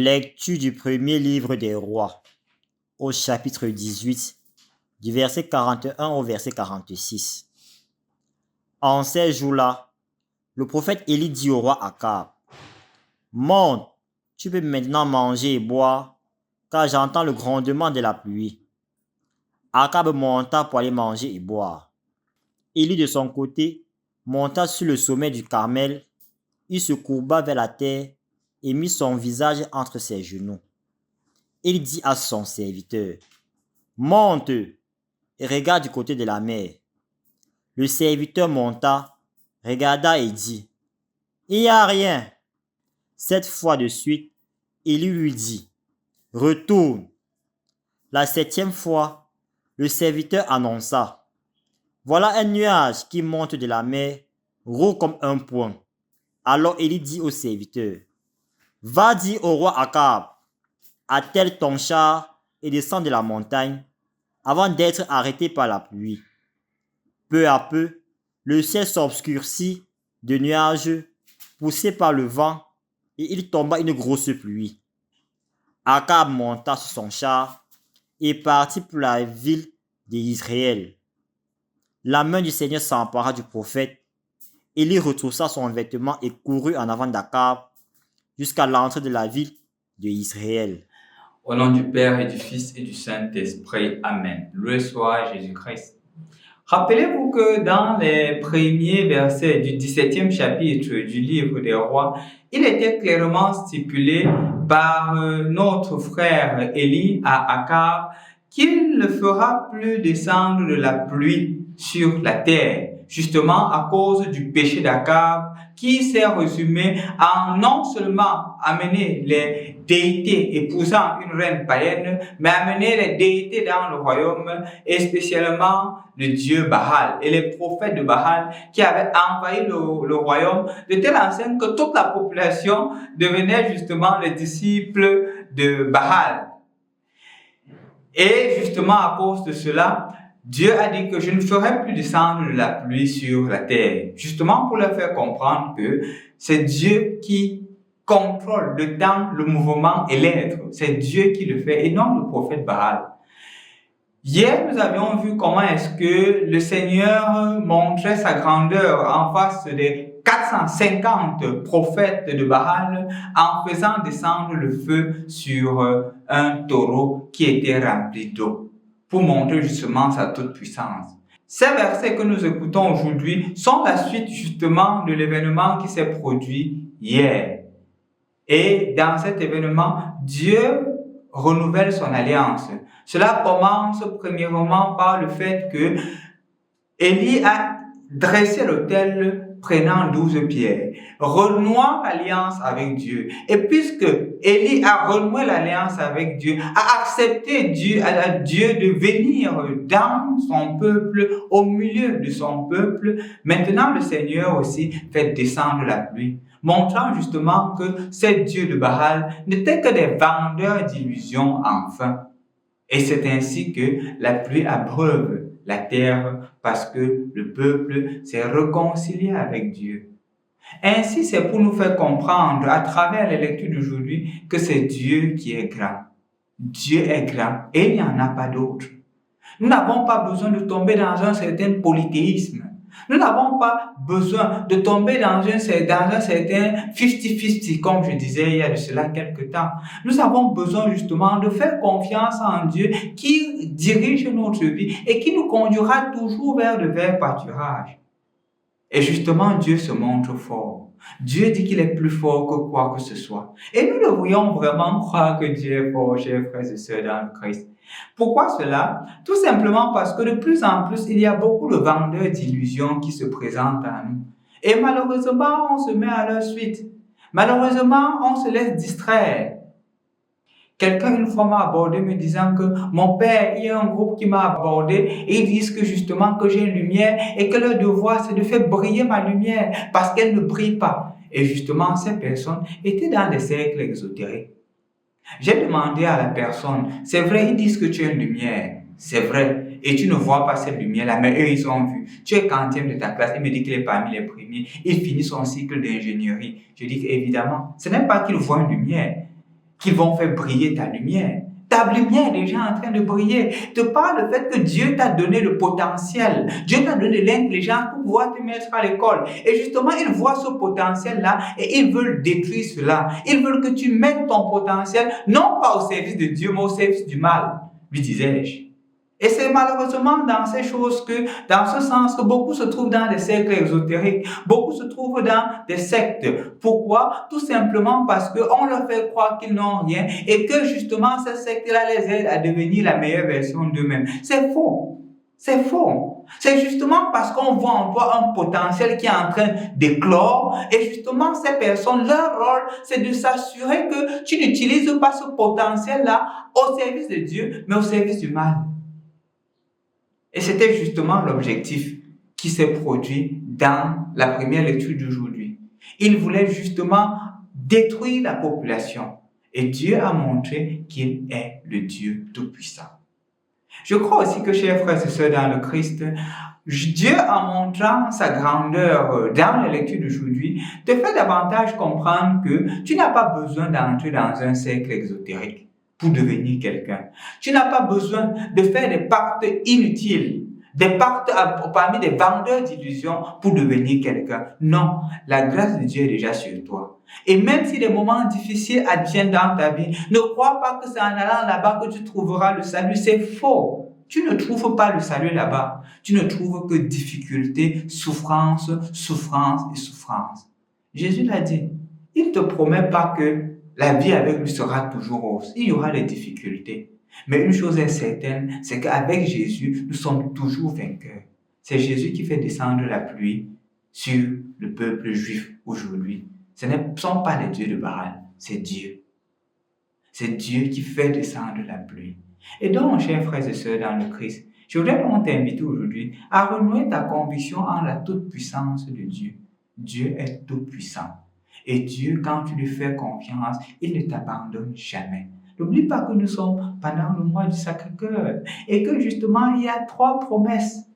Lecture du premier livre des rois, au chapitre 18, du verset 41 au verset 46. En ces jours-là, le prophète Élie dit au roi Akab, « Monte, tu peux maintenant manger et boire, car j'entends le grondement de la pluie. » Akab monta pour aller manger et boire. Élie de son côté monta sur le sommet du Carmel, il se courba vers la terre et mit son visage entre ses genoux. Il dit à son serviteur, « Monte et regarde du côté de la mer. » Le serviteur monta, regarda et dit, « Il n'y a rien. » 7 fois de suite, Élie lui dit, « Retourne. » La 7e fois, le serviteur annonça, « Voilà un nuage qui monte de la mer, gros comme un poing. » Alors Élie dit au serviteur, « Va dire au roi Akab, attelle ton char et descends de la montagne avant d'être arrêté par la pluie. » Peu à peu, le ciel s'obscurcit de nuages poussés par le vent et il tomba une grosse pluie. Akab monta sur son char et partit pour la ville d'Israël. La main du Seigneur s'empara du prophète. Élie retroussa son vêtement et courut en avant d'Akab jusqu'à l'entrée de la ville d'Israël. Au nom du Père et du Fils et du Saint-Esprit. Amen. Loué soit Jésus-Christ. Rappelez-vous que dans les premiers versets du 17e chapitre du livre des rois, il était clairement stipulé par notre frère Élie à Akab qu'il ne fera plus descendre de la pluie sur la terre, justement à cause du péché d'Akab qui s'est résumé en non seulement amener les déités épousant une reine païenne, mais amener les déités dans le royaume et spécialement le dieu Baal et les prophètes de Baal qui avaient envahi le royaume de telle enseigne que toute la population devenait justement les disciples de Baal. Et justement à cause de cela, Dieu a dit que je ne ferai plus descendre de la pluie sur la terre, justement pour leur faire comprendre que c'est Dieu qui contrôle le temps, le mouvement et l'être. C'est Dieu qui le fait et non le prophète Baal. Hier, nous avions vu comment est-ce que le Seigneur montrait sa grandeur en face des 450 prophètes de Baal en faisant descendre le feu sur un taureau qui était rempli d'eau, pour montrer justement sa toute-puissance. Ces versets que nous écoutons aujourd'hui sont la suite justement de l'événement qui s'est produit hier. Et dans cet événement, Dieu renouvelle son alliance. Cela commence premièrement par le fait que Élie a dressé l'autel prenant 12 pierres, renouant l'alliance avec Dieu. Et puisque Élie a renoué l'alliance avec Dieu, a accepté Dieu de venir dans son peuple, au milieu de son peuple, maintenant le Seigneur aussi fait descendre la pluie, montrant justement que ces dieux de Baal n'étaient que des vendeurs d'illusions enfin. Et c'est ainsi que la pluie abreuve la terre parce que le peuple s'est réconcilié avec Dieu. Ainsi, c'est pour nous faire comprendre à travers les lectures d'aujourd'hui que c'est Dieu qui est grand. Dieu est grand et il n'y en a pas d'autre. Nous n'avons pas besoin de tomber dans un certain polythéisme. Nous n'avons pas besoin de tomber dans un certain 50-50, comme je disais il y a de cela quelques temps. Nous avons besoin justement de faire confiance en Dieu qui dirige notre vie et qui nous conduira toujours vers de verts pâturages. Et justement, Dieu se montre fort. Dieu dit qu'il est plus fort que quoi que ce soit. Et nous devrions vraiment croire que Dieu est fort, chers frères et sœurs dans le Christ. Pourquoi cela? Tout simplement parce que de plus en plus, il y a beaucoup de vendeurs d'illusions qui se présentent à nous. Et malheureusement, on se met à leur suite. Malheureusement, on se laisse distraire. Quelqu'un une fois m'a abordé me disant que mon père, il y a un groupe qui m'a abordé et ils disent que justement que j'ai une lumière et que leur devoir c'est de faire briller ma lumière parce qu'elle ne brille pas. Et justement, ces personnes étaient dans des cercles exotériques. J'ai demandé à la personne, c'est vrai, ils disent que tu as une lumière, c'est vrai, et tu ne vois pas cette lumière-là, mais eux, ils ont vu. Tu es quantième de ta classe, il me dit qu'il est parmi les premiers, il finit son cycle d'ingénierie. Je dis qu'évidemment, ce n'est pas qu'il voit une lumière. qui vont faire briller ta lumière. Ta lumière est déjà en train de briller. Te parle du fait que Dieu t'a donné le potentiel. Dieu t'a donné l'intelligence pour pouvoir te mettre à l'école. Et justement, il voit ce potentiel-là et il veut détruire cela. Il veut que tu mettes ton potentiel, non pas au service de Dieu, mais au service du mal, lui disais-je. Et c'est malheureusement dans ces choses dans ce sens que beaucoup se trouvent dans des cercles exotériques, beaucoup se trouvent dans des sectes. Pourquoi? Tout simplement parce qu'on leur fait croire qu'ils n'ont rien et que justement ces sectes-là les aident à devenir la meilleure version d'eux-mêmes. C'est faux. C'est faux. C'est justement parce qu'on voit en toi un potentiel qui est en train d'éclore et justement ces personnes, leur rôle, c'est de s'assurer que tu n'utilises pas ce potentiel-là au service de Dieu, mais au service du mal. Et c'était justement l'objectif qui s'est produit dans la première lecture d'aujourd'hui. Il voulait justement détruire la population. Et Dieu a montré qu'il est le Dieu Tout-Puissant. Je crois aussi que, chers frères et sœurs dans le Christ, Dieu, en montrant sa grandeur dans la lecture d'aujourd'hui, te fait davantage comprendre que tu n'as pas besoin d'entrer dans un cercle exotérique pour devenir quelqu'un. Tu n'as pas besoin de faire des pactes inutiles, des pactes parmi des vendeurs d'illusions pour devenir quelqu'un. Non, la grâce de Dieu est déjà sur toi. Et même si des moments difficiles adviennent dans ta vie, ne crois pas que c'est en allant là-bas que tu trouveras le salut. C'est faux. Tu ne trouves pas le salut là-bas. Tu ne trouves que difficultés, souffrance, souffrance et souffrance. Jésus l'a dit. Il ne te promet pas que la vie avec lui sera toujours rose. Il y aura des difficultés. Mais une chose est certaine, c'est qu'avec Jésus, nous sommes toujours vainqueurs. C'est Jésus qui fait descendre la pluie sur le peuple juif aujourd'hui. Ce ne sont pas les dieux de Baal, c'est Dieu. C'est Dieu qui fait descendre la pluie. Et donc, chers frères et sœurs dans le Christ, je voudrais donc t'inviter aujourd'hui à renouer ta conviction en la toute-puissance de Dieu. Dieu est tout-puissant. Et Dieu, quand tu lui fais confiance, il ne t'abandonne jamais. N'oublie pas que nous sommes pendant le mois du Sacré-Cœur et que justement, il y a 3 promesses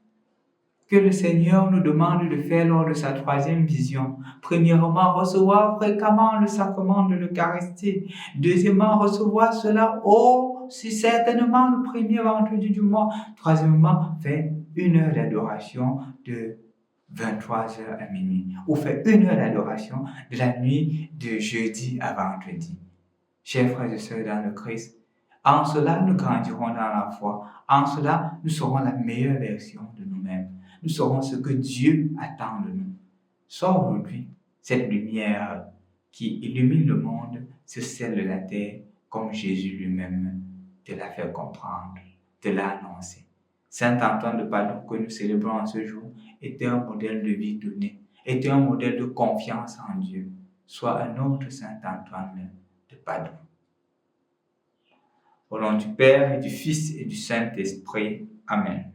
que le Seigneur nous demande de faire lors de sa 3e vision. Premièrement, recevoir fréquemment le sacrement de l'Eucharistie. Deuxièmement, recevoir cela aussi certainement le premier vendredi du mois. Troisièmement, faire 1 heure d'adoration de 23h à minuit. Ou faire 1 heure d'adoration de la nuit de jeudi à vendredi. Chers frères et sœurs dans le Christ, en cela nous grandirons dans la foi. En cela, nous serons la meilleure version de nous-mêmes. Nous serons ce que Dieu attend de nous. Soit aujourd'hui, cette lumière qui illumine le monde, c'est celle de la terre, comme Jésus lui-même te l'a fait comprendre, te l'a annoncé. Saint Antoine de Padoue, que nous célébrons en ce jour, était un modèle de vie donné, était un modèle de confiance en Dieu. Soit un autre Saint Antoine de Padoue. Au nom du Père et du Fils et du Saint-Esprit. Amen.